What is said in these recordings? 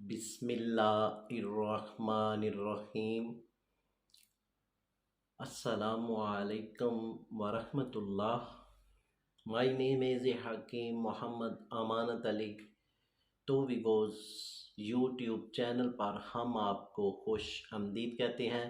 بسم اللہ الرحمن الرحیم۔ السلام علیکم ورحمۃ اللہ۔ مائی نیم از حکیم محمد امانت علی۔ تو ویگوز یوٹیوب چینل پر ہم آپ کو خوش آمدید کہتے ہیں،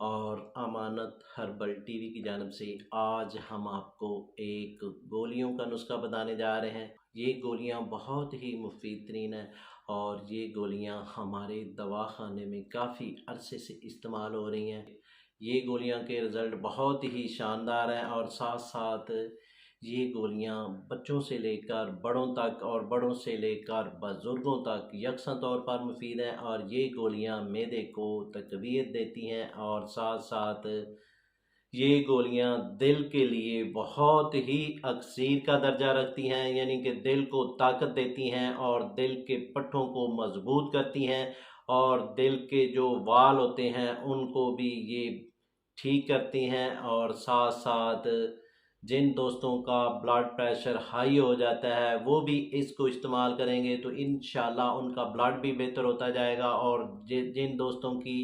اور امانت ہربل ٹی وی کی جانب سے آج ہم آپ کو ایک گولیوں کا نسخہ بتانے جا رہے ہیں۔ یہ گولیاں بہت ہی مفید ترین ہیں، اور یہ گولیاں ہمارے دواخانے میں کافی عرصے سے استعمال ہو رہی ہیں۔ یہ گولیاں کے رزلٹ بہت ہی شاندار ہیں، اور ساتھ ساتھ یہ گولیاں بچوں سے لے کر بڑوں تک اور بڑوں سے لے کر بزرگوں تک یکساں طور پر مفید ہیں، اور یہ گولیاں معدے کو تقویت دیتی ہیں، اور ساتھ ساتھ یہ گولیاں دل کے لیے بہت ہی اکسیر کا درجہ رکھتی ہیں، یعنی کہ دل کو طاقت دیتی ہیں اور دل کے پٹھوں کو مضبوط کرتی ہیں، اور دل کے جو وال ہوتے ہیں ان کو بھی یہ ٹھیک کرتی ہیں۔ اور ساتھ ساتھ جن دوستوں کا بلڈ پریشر ہائی ہو جاتا ہے وہ بھی اس کو استعمال کریں گے تو انشاءاللہ ان کا بلڈ بھی بہتر ہوتا جائے گا، اور جن دوستوں کی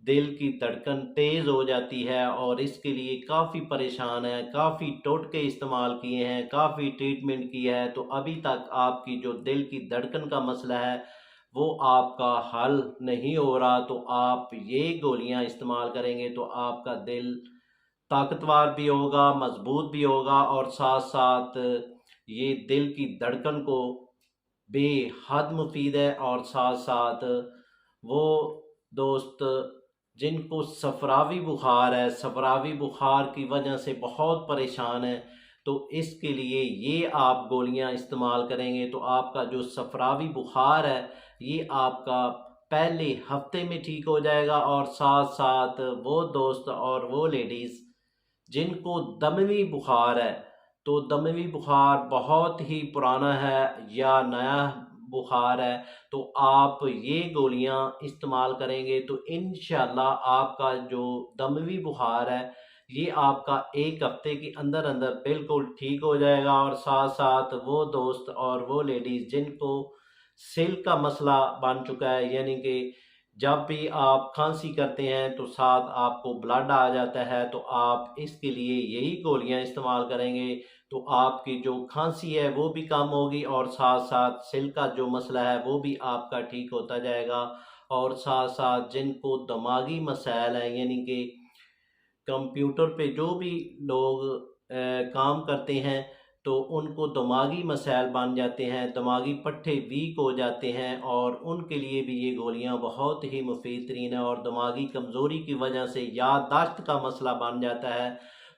دل کی دھڑکن تیز ہو جاتی ہے اور اس کے لیے کافی پریشان ہے، کافی ٹوٹکے استعمال کیے ہیں، کافی ٹریٹمنٹ کی ہے، تو ابھی تک آپ کی جو دل کی دھڑکن کا مسئلہ ہے وہ آپ کا حل نہیں ہو رہا، تو آپ یہ گولیاں استعمال کریں گے تو آپ کا دل طاقتور بھی ہوگا، مضبوط بھی ہوگا، اور ساتھ ساتھ یہ دل کی دھڑکن کو بے حد مفید ہے۔ اور ساتھ ساتھ وہ دوست جن کو صفراوی بخار ہے، صفراوی بخار کی وجہ سے بہت پریشان ہے، تو اس کے لیے یہ آپ گولیاں استعمال کریں گے تو آپ کا جو صفراوی بخار ہے یہ آپ کا پہلے ہفتے میں ٹھیک ہو جائے گا۔ اور ساتھ ساتھ وہ دوست اور وہ لیڈیز جن کو دموی بخار ہے، تو دموی بخار بہت ہی پرانا ہے یا نیا بخار ہے، تو آپ یہ گولیاں استعمال کریں گے تو انشاءاللہ آپ کا جو دموی بخار ہے یہ آپ کا ایک ہفتے کے اندر اندر بالکل ٹھیک ہو جائے گا۔ اور ساتھ ساتھ وہ دوست اور وہ لیڈیز جن کو سل کا مسئلہ بن چکا ہے، یعنی کہ جب بھی آپ کھانسی کرتے ہیں تو ساتھ آپ کو بلڈ آ جاتا ہے، تو آپ اس کے لیے یہی گولیاں استعمال کریں گے تو آپ کی جو کھانسی ہے وہ بھی کم ہوگی، اور ساتھ ساتھ سل کا جو مسئلہ ہے وہ بھی آپ کا ٹھیک ہوتا جائے گا۔ اور ساتھ ساتھ جن کو دماغی مسائل ہیں، یعنی کہ کمپیوٹر پہ جو بھی لوگ کام کرتے ہیں تو ان کو دماغی مسائل بن جاتے ہیں، دماغی پٹھے ویک ہو جاتے ہیں، اور ان کے لیے بھی یہ گولیاں بہت ہی مفید ترین ہیں۔ اور دماغی کمزوری کی وجہ سے یادداشت کا مسئلہ بن جاتا ہے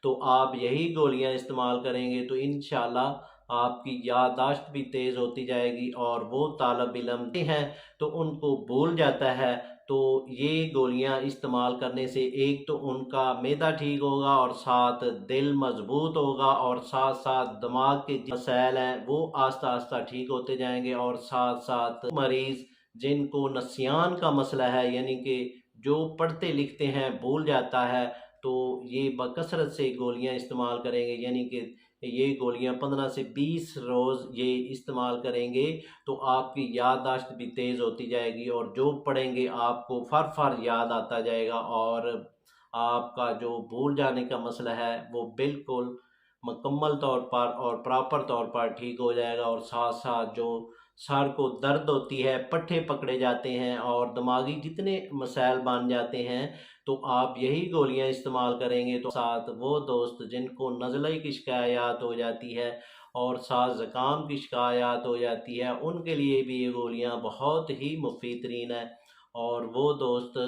تو آپ یہی گولیاں استعمال کریں گے تو انشاءاللہ آپ کی یادداشت بھی تیز ہوتی جائے گی، اور وہ طالب علم ہیں تو ان کو بھول جاتا ہے، تو یہ گولیاں استعمال کرنے سے ایک تو ان کا معدہ ٹھیک ہوگا، اور ساتھ دل مضبوط ہوگا، اور ساتھ ساتھ دماغ کے مسائل ہیں وہ آہستہ آہستہ ٹھیک ہوتے جائیں گے۔ اور ساتھ ساتھ مریض جن کو نسیان کا مسئلہ ہے، یعنی کہ جو پڑھتے لکھتے ہیں بھول جاتا ہے، تو یہ بکثرت سے گولیاں استعمال کریں گے، یعنی کہ یہ گولیاں 15 سے 20 روز یہ استعمال کریں گے تو آپ کی یادداشت بھی تیز ہوتی جائے گی، اور جو پڑھیں گے آپ کو فر فر یاد آتا جائے گا، اور آپ کا جو بھول جانے کا مسئلہ ہے وہ بالکل مکمل طور پر اور پراپر طور پر ٹھیک ہو جائے گا۔ اور ساتھ ساتھ جو سر کو درد ہوتی ہے، پٹھے پکڑے جاتے ہیں اور دماغی جتنے مسائل بن جاتے ہیں، تو آپ یہی گولیاں استعمال کریں گے تو ساتھ وہ دوست جن کو نزلے کی شکایات ہو جاتی ہے اور ساتھ زکام کی شکایات ہو جاتی ہے، ان کے لیے بھی یہ گولیاں بہت ہی مفید ترین ہیں۔ اور وہ دوست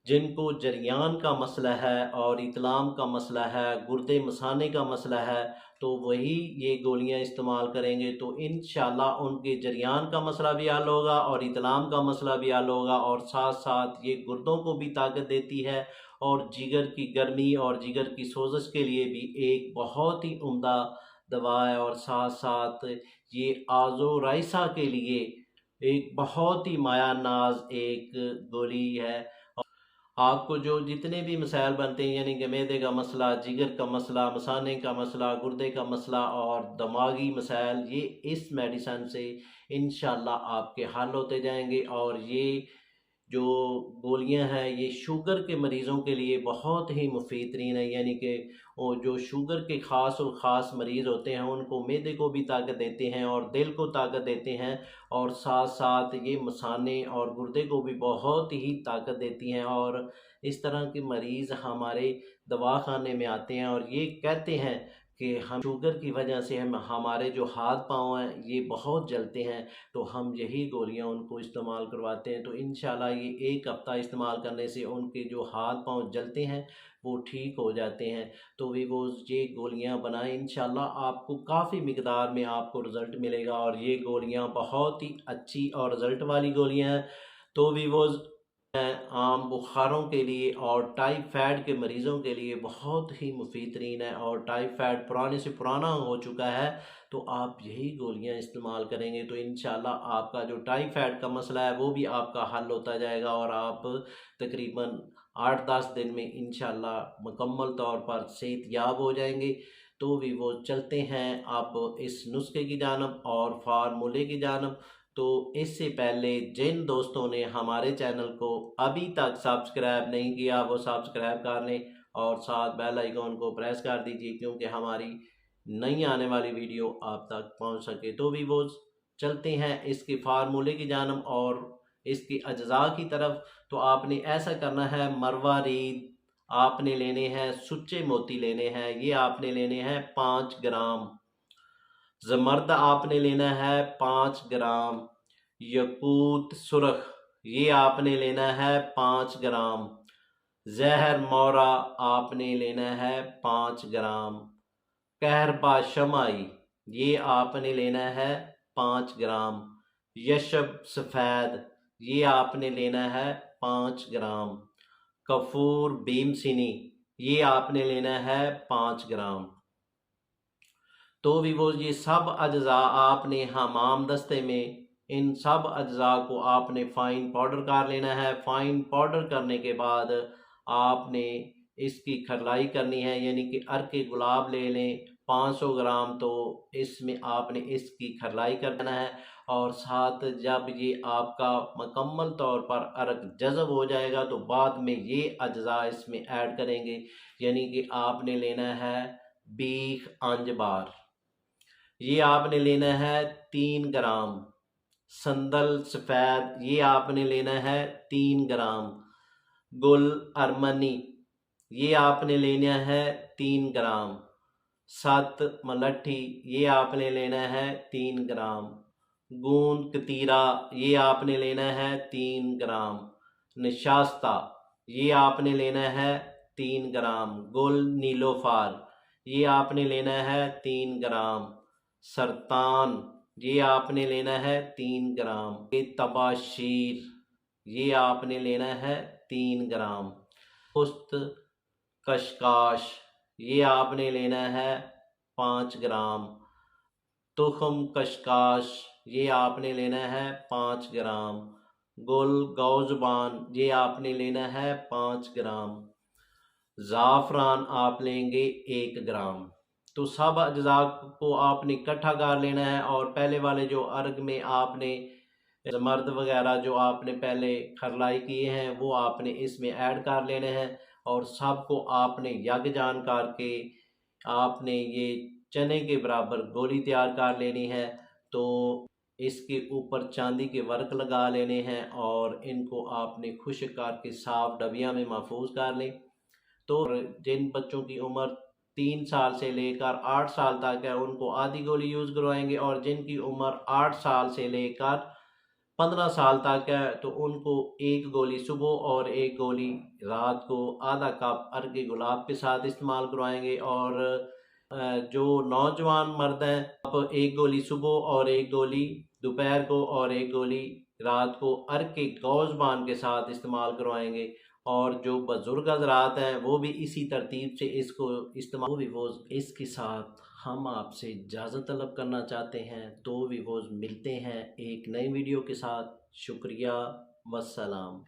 جن کو جریان کا مسئلہ ہے اور اطلام کا مسئلہ ہے، گردے مثانے کا مسئلہ ہے، تو وہی یہ گولیاں استعمال کریں گے تو انشاءاللہ ان کے جریان کا مسئلہ بھی حل ہوگا اور اطلام کا مسئلہ بھی حل ہوگا، اور ساتھ ساتھ یہ گردوں کو بھی طاقت دیتی ہے، اور جگر کی گرمی اور جگر کی سوزش کے لیے بھی ایک بہت ہی عمدہ دوا ہے، اور ساتھ ساتھ یہ آذو رائسا کے لیے ایک بہت ہی مایہ ناز ایک گولی ہے۔ آپ کو جو جتنے بھی مسائل بنتے ہیں یعنی کہ معدے کا مسئلہ، جگر کا مسئلہ، مثانے کا مسئلہ، گردے کا مسئلہ اور دماغی مسائل، یہ اس میڈیسن سے انشاءاللہ آپ کے حل ہوتے جائیں گے۔ اور یہ جو گولیاں ہیں یہ شوگر کے مریضوں کے لیے بہت ہی مفید ترین ہے، یعنی کہ وہ جو شوگر کے خاص اور خاص مریض ہوتے ہیں ان کو معدے کو بھی طاقت دیتے ہیں اور دل کو طاقت دیتے ہیں، اور ساتھ ساتھ یہ مثانے اور گردے کو بھی بہت ہی طاقت دیتی ہیں۔ اور اس طرح کے مریض ہمارے دواخانے میں آتے ہیں اور یہ کہتے ہیں کہ ہم شوگر کی وجہ سے ہمارے جو ہاتھ پاؤں ہیں یہ بہت جلتے ہیں، تو ہم یہی گولیاں ان کو استعمال کرواتے ہیں، تو انشاءاللہ یہ ایک ہفتہ استعمال کرنے سے ان کے جو ہاتھ پاؤں جلتے ہیں وہ ٹھیک ہو جاتے ہیں۔ تو وہ یہ گولیاں بنائیں، انشاءاللہ آپ کو کافی مقدار میں آپ کو رزلٹ ملے گا، اور یہ گولیاں بہت ہی اچھی اور رزلٹ والی گولیاں ہیں۔ تو ویووز عام بخاروں کے لیے اور ٹائیفائڈ کے مریضوں کے لیے بہت ہی مفید ترین ہے، اور ٹائیفائڈ پرانے سے پرانا ہو چکا ہے تو آپ یہی گولیاں استعمال کریں گے تو انشاءاللہ آپ کا جو ٹائیفائڈ کا مسئلہ ہے وہ بھی آپ کا حل ہوتا جائے گا، اور آپ تقریباً 8-10 دن میں انشاءاللہ مکمل طور پر صحت یاب ہو جائیں گے۔ تو بھی وہ چلتے ہیں اب اس نسخے کی جانب اور فارمولے کی جانب۔ تو اس سے پہلے جن دوستوں نے ہمارے چینل کو ابھی تک سبسکرائب نہیں کیا وہ سبسکرائب کر لیں، اور ساتھ بیل آئیکن کو پریس کر دیجیے کیونکہ ہماری نئی آنے والی ویڈیو آپ تک پہنچ سکے۔ تو بھی وہ چلتے ہیں اس کے فارمولے کی جانب اور اس کی اجزاء کی طرف۔ تو آپ نے ایسا کرنا ہے، مروارید آپ نے لینے ہیں، سچے موتی لینے ہیں، یہ آپ نے لینے ہیں 5 گرام، زمرد آپ نے لینا ہے 5 گرام، یقوت سرخ یہ آپ نے لینا ہے 5 گرام، زہر مورا آپ نے لینا ہے 5 گرام، کہربا شمائی یہ آپ نے لینا ہے 5 گرام، یشب سفید یہ آپ نے لینا ہے 5 گرام، کفور بھیمسنی یہ آپ نے لینا ہے 5 گرام۔ تو بھی وہ یہ سب اجزاء آپ نے حمام دستے میں ان سب اجزاء کو آپ نے فائن پاؤڈر کر لینا ہے۔ فائن پاؤڈر کرنے کے بعد آپ نے اس کی کھرلائی کرنی ہے، یعنی کہ عرق گلاب لے لیں 500 گرام، تو اس میں آپ نے اس کی کھرلائی کرنا ہے، اور ساتھ جب یہ آپ کا مکمل طور پر عرق جذب ہو جائے گا تو بعد میں یہ اجزاء اس میں ایڈ کریں گے، یعنی کہ آپ نے لینا ہے بیخ انجبار یہ آپ نے لینا ہے 3 گرام، سندل سفید یہ آپ نے لینا ہے 3 گرام، گل ارمنی یہ آپ نے لینا ہے 3 گرام، 7 ملٹھی یہ آپ نے لینا ہے 3 گرام، گوند کتیرا یہ آپ نے لینا ہے 3 گرام، نشاستہ یہ آپ نے لینا ہے 3 گرام، گل نیلوفار یہ آپ نے لینا ہے 3 گرام، سرطان یہ آپ نے لینا ہے 3 گرام، تباشیر یہ آپ نے لینا ہے 3 گرام، پست کشکاش یہ آپ نے لینا ہے 5 گرام، تخم کشکاش یہ آپ نے لینا ہے 5 گرام، گل گوزبان یہ آپ نے لینا ہے 5 گرام، زعفران آپ لیں گے 1 گرام۔ تو سب اجزاء کو آپ نے اکٹھا کر لینا ہے، اور پہلے والے جو عرق میں آپ نے زمرد وغیرہ جو آپ نے پہلے کھرلائی کیے ہیں وہ آپ نے اس میں ایڈ کر لینے ہیں، اور سب کو آپ نے یکجان کر کے آپ نے یہ چنے کے برابر گولی تیار کر لینی ہے۔ تو اس کے اوپر چاندی کے ورق لگا لینے ہیں، اور ان کو آپ نے خشک کر کے صاف ڈبیاں میں محفوظ کر لیں۔ تو جن بچوں کی عمر 3 سال سے لے کر 8 سال تک ہے ان کو آدھی گولی یوز کروائیں گے، اور جن کی عمر 8 سال سے لے کر 15 سال تک ہے تو ان کو 1 گولی صبح اور 1 گولی رات کو آدھا کپ عرق گلاب کے ساتھ استعمال کروائیں گے، اور جو نوجوان مرد ہیں آپ 1 گولی صبح اور 1 گولی دوپہر کو اور 1 گولی رات کو عرق گوزبان کے ساتھ استعمال کروائیں گے، اور جو بزرگ حضرات ہیں وہ بھی اسی ترتیب سے اس کو استعمال اس کے ساتھ ہم آپ سے اجازت طلب کرنا چاہتے ہیں۔ تو بھی وہ ملتے ہیں ایک نئی ویڈیو کے ساتھ، شکریہ، والسلام۔